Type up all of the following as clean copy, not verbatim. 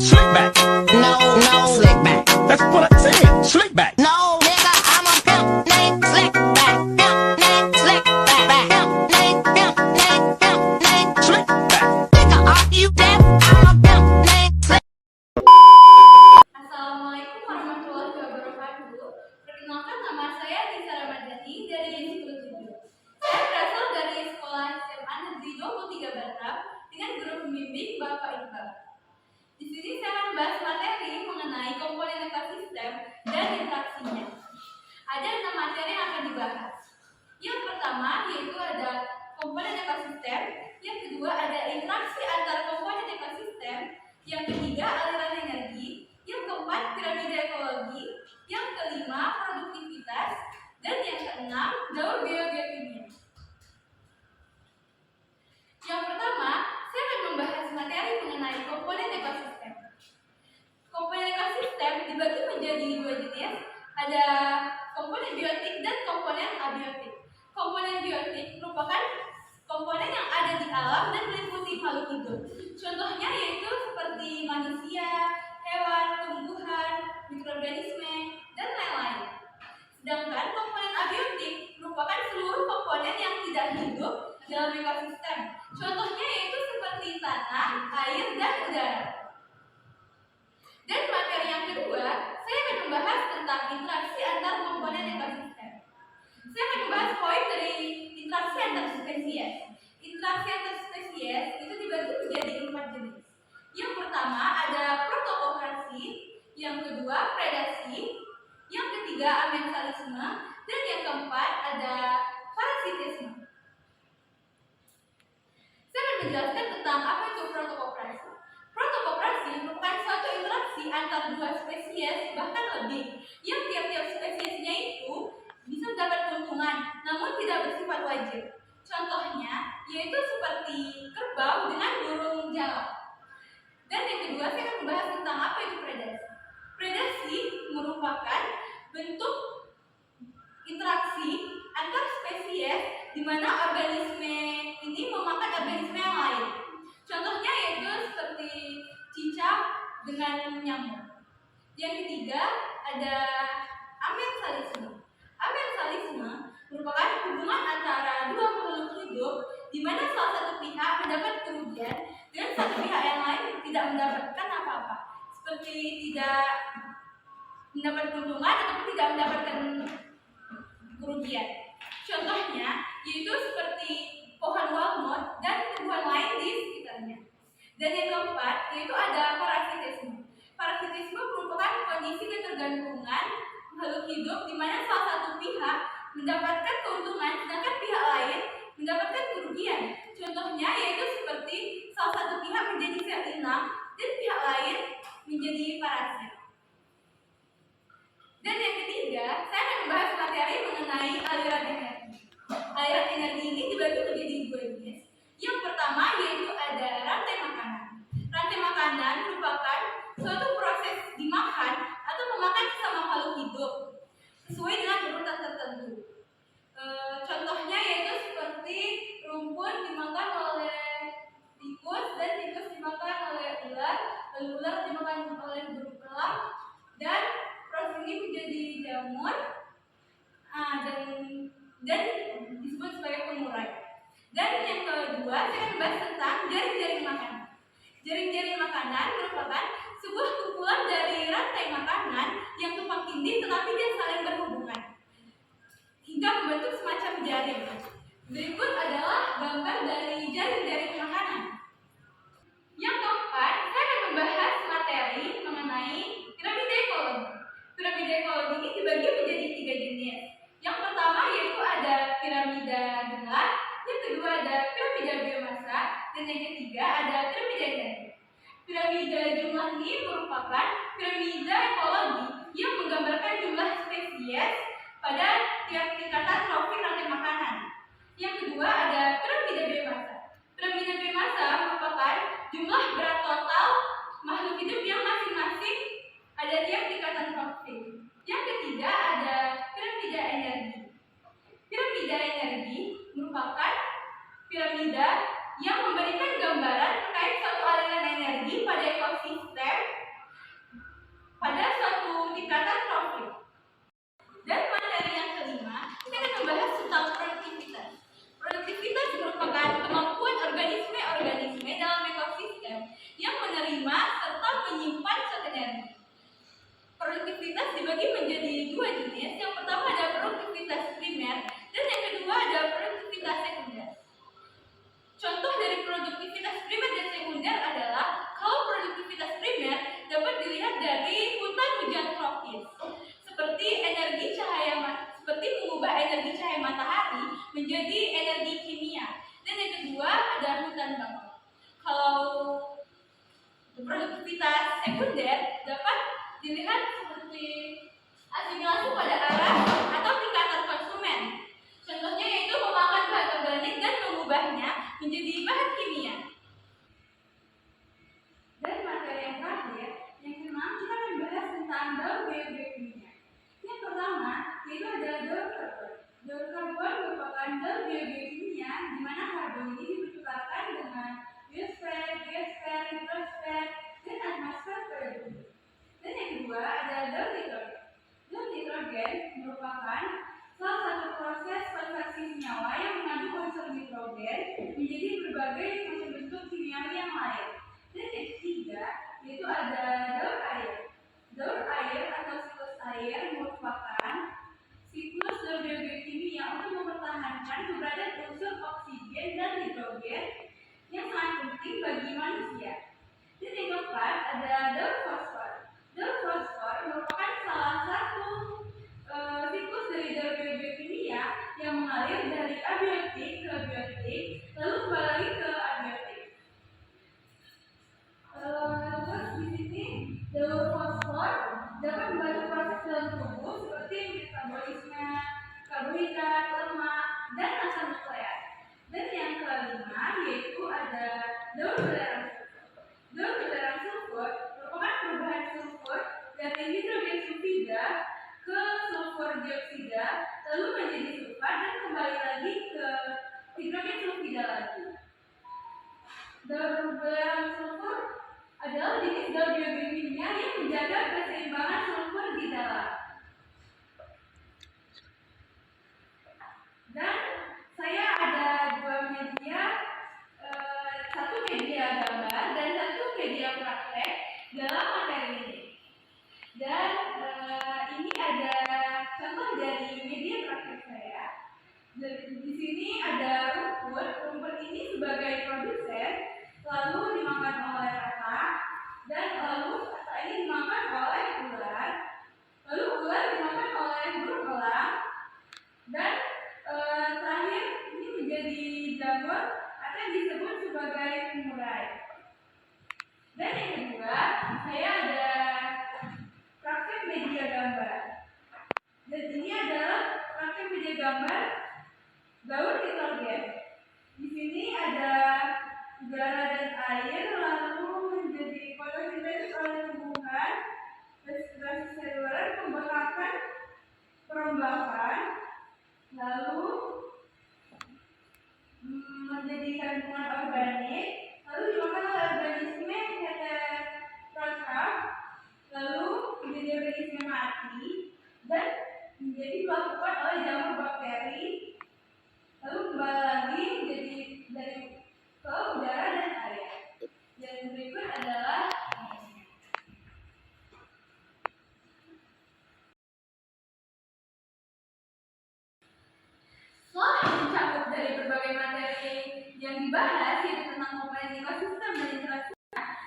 Slick back. No, no, slick back. That's what I said. Slick back. No, nigga, I'm a pimp named Slick back. Pimp named Slick back. Pimp named, pimp named, pimp named Slick back. Nigga, are you deaf? I'm a pimp named Slick. Assalamualaikum warahmatullahi wabarakatuh. Perkenalkan, nama saya Nisa Ramadhani dari Institut 7. Saya berasal dari Sekolah SMA Negeri 23 Batam dengan guru pembimbing Bapak Iqbal. Di sini saya akan membahas materi mengenai komponen ekosistem dan interaksinya. Ada 6 materi yang akan dibahas. Yang pertama yaitu ada komponen ekosistem, yang kedua ada interaksi antar komponen ekosistem, yang ketiga aliran energi, yang keempat piramida ekologi, yang kelima produktivitas, dan yang keenam gaul biogeokimia. Yang pertama, saya akan membahas materi mengenai komponen ekosistem. Komponen ekosistem dibagi menjadi 2 jenis, ada komponen biotik dan komponen abiotik. Komponen biotik merupakan komponen yang ada di alam dan meliputi makhluk hidup. Contohnya yaitu seperti manusia, hewan, tumbuhan, mikroorganisme, dan lain-lain. Sedangkan komponen abiotik merupakan seluruh komponen yang tidak hidup dalam ekosistem. Contohnya yaitu seperti tanah, air, dan udara. Dan materi yang kedua, saya akan membahas tentang interaksi antar komponen ekosistem. Saya akan membahas poin dari interaksi antar spesies. Interaksi antar spesies itu dibagi menjadi 4 jenis. Yang pertama ada protokooperasi, yang kedua predasi, yang ketiga amensalisme, dan yang keempat ada parasitisme. Saya akan menjelaskan tentang apa itu protokooperasi. Protokooperasi merupakan suatu interaksi antar 2 spesies bahkan lebih, yang tiap-tiap spesiesnya itu bisa mendapat keuntungan, namun tidak bersifat wajib. Contohnya yaitu seperti kerbau dengan burung jalak. Dan yang kedua, saya akan membahas tentang apa itu predasi. Predasi merupakan bentuk interaksi antar spesies di mana organisme ini memakan organisme yang lain. Contohnya yaitu seperti cicak dengan nyamuk. Yang ketiga ada amensalisme. Amensalisme merupakan hubungan antara 2 makhluk hidup di mana salah satu pihak mendapat kerugian dan satu pihak yang lain tidak mendapatkan apa-apa, seperti tidak mendapat keuntungan ataupun tidak mendapatkan kerugian. Contohnya yaitu seperti pohon walnut dan tumbuhan lain di sekitarnya. Dan yang keempat yaitu ada parasitisme. Parasitisme merupakan kondisi ketergantungan makhluk hidup di mana salah satu pihak mendapatkan keuntungan sedangkan pihak lain mendapatkan kerugian. Contohnya yaitu seperti salah satu pihak menjadi sel inang dan pihak lain menjadi parasit. Dan yang ketiga, saya akan membahas materi mengenai aliran energi. Aliran energi ini dibagi menjadi 2 jenis. Yang pertama yaitu ada rantai makanan. Rantai makanan merupakan suatu proses dimakan atau memakan sesama makhluk hidup sesuai dengan urutan tertentu. Contohnya yaitu seperti rumput dimakan oleh tikus dan tikus dimakan oleh ular, lalu ular dimakan oleh burung elang, dan proses ini menjadi jamur dan disebut sebagai pengurai. Dan yang kedua, saya akan membahas tentang jaring-jaring makanan. Jaring-jaring makanan merupakan sebuah kumpulan dari rantai makanan yang tumpang tindih tetapi dia saling berhubungan hingga membentuk semacam jaring. Berikut adalah gambar dari jaring-jaring makanan. Yang keempat, saya akan membahas materi mengenai piramida ekologi. Piramida ekologi ini dibagi menjadi 3 jenis. Yang pertama yaitu ada piramida gelar, yang kedua ada piramida biomasa, dan yang ketiga ada piramida energi. Piramida jumlah ini merupakan piramida ekologi yang menggambarkan jumlah spesies pada tiap tingkatan trofik rantai makanan. Yang kedua ada piramida biomasa. Piramida biomasa merupakan jumlah berat total makhluk hidup yang masing-masing ada tiap tingkatan trofik. Yang ketiga ada piramida energi. Piramida energi merupakan piramida yang memberikan gambaran terkait suatu aliran energi pada ekosistem menyimpan zat energi. Produktivitas dibagi menjadi dua jenis. Yang pertama ada produktivitas primer dan yang kedua ada produktivitas sekunder. Contoh dari produktivitas primer dan sekunder adalah kalau produktivitas primer dapat dilihat dari hutan hujan tropis, seperti mengubah energi cahaya matahari menjadi energi kimia. Dan yang kedua ada hutan bakau. Kalau produktivitas sekunder dapat dilihat seperti asimilasi pada arah atau tingkatan konsumen. Contohnya yaitu memakan bahan organik dan mengubahnya menjadi bahan kimia. Dan materi yang terakhir, yang keenam, kita akan bahas tentang daur biokimia. Yang pertama, yaitu ada daur karbon. Daur karbon merupakan daur biokimia di mana karbon ini dipertukarkan dengan biosfer, geosfer, hidrosfer, dan atmosfer pada bumi. Dan yang kedua ada daur nitrogen. Daur nitrogen merupakan salah satu proses konversi senyawa yang mengandung unsur nitrogen menjadi berbagai macam bentuk kimiawi yang lain. Dan yang ketiga yaitu ada daur air. Daur air atau siklus air merupakan siklus daur biokimia untuk mempertahankan keberadaan unsur oksigen dan hidrogen yang sangat penting bagi manusia. Dan yang keempat ada daur fosfor. Daur fosfor merupakan salah satu siklus dari daur biokimia yang mengalir dari abiotik ke biotik lalu kembali ke abiotik. Terus di sini daur fosfor dapat membantu proses dalam tubuh seperti metabolisme karbohidrat, lemak, dan asam nukleat. Dan yang kelima yaitu ada daur belerang sulfur. Daur belerang sulfur merupakan perubahan sulfur dari hidrogen sulfida ke sulfur dioksida lalu menjadi sulfat dan kembali lagi ke hidrogen sulfida lagi. Daur belerang sulfur adalah jenis daur biokimia yang menjaga keseimbangan sulfur di dalam. Dan saya ada dua media, satu media gambar dan satu media praktek dalam materi ini. Dan ini ada contoh dari media praktek saya. Di sini ada rumput. Rumput ini sebagai produsen lalu dimakan oleh katak, dan lalu katak ini dimakan oleh ular, lalu ular dimakan oleh burung elang, dan terakhir ini menjadi jamur atau yang disebut sebagai murai. Dan yang kedua, saya ada praktek media gambar. Dan ini adalah praktek media gambar daur nitrogen. Di sini ada udara dan air lalu menjadi fotosintesis oleh tumbuhan, respirasi seluler, pembekakan, perombakan, lalu menjadi kandungan organik, lalu dimakan oleh organisme heterotroph, lalu menjadi organisme mati dan menjadi dilakukan oleh jamur bakteri, lalu kembali lagi menjadi dari ke udara dan air. Yang berikut adalah setelah mencakup dari berbagai materi yang dibahas yaitu tentang komponen ekosistem dan interaksi.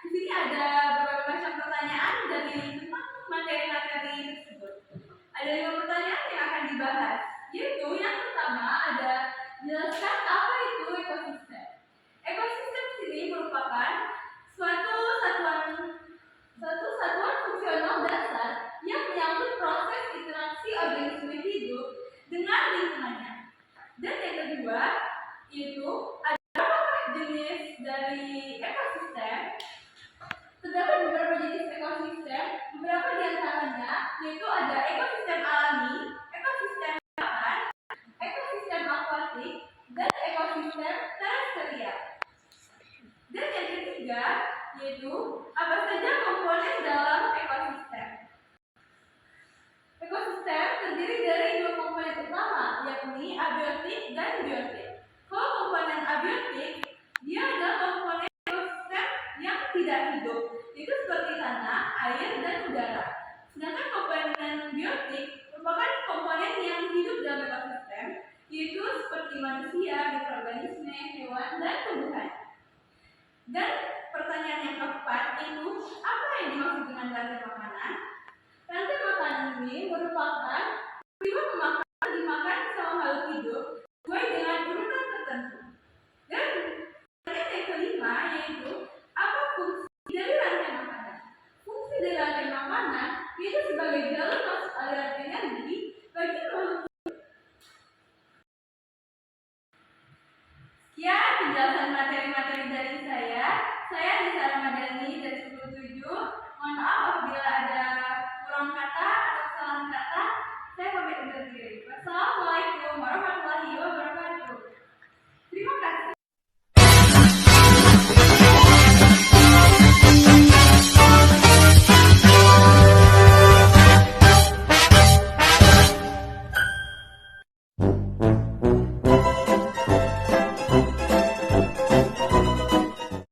Di sini ada beberapa macam pertanyaan dari tentang materi-materi tersebut. Ada 5 pertanyaan yang akan dibahas, yaitu yang pertama ada jelaskan apa itu ekosistem. Ekosistem sini merupakan suatu satuan fungsional dasar yang menyangkut proses interaksi organisme hidup dengan lingkungannya. Dan yang kedua yaitu ada beberapa jenis dari ekosistem. Terdapat beberapa jenis ekosistem, beberapa di antaranya yaitu ada ekosistem alami, ekosistem lautan, ekosistem akuatik, dan air, dan udara. Sedangkan komponen biotik merupakan komponen yang hidup dalam ekosistem, yaitu seperti manusia, mikroorganisme, hewan, dan tumbuhan. Dan pertanyaan yang keempat itu, apa yang dimaksud dengan rantai makanan? Rantai makanan ini merupakan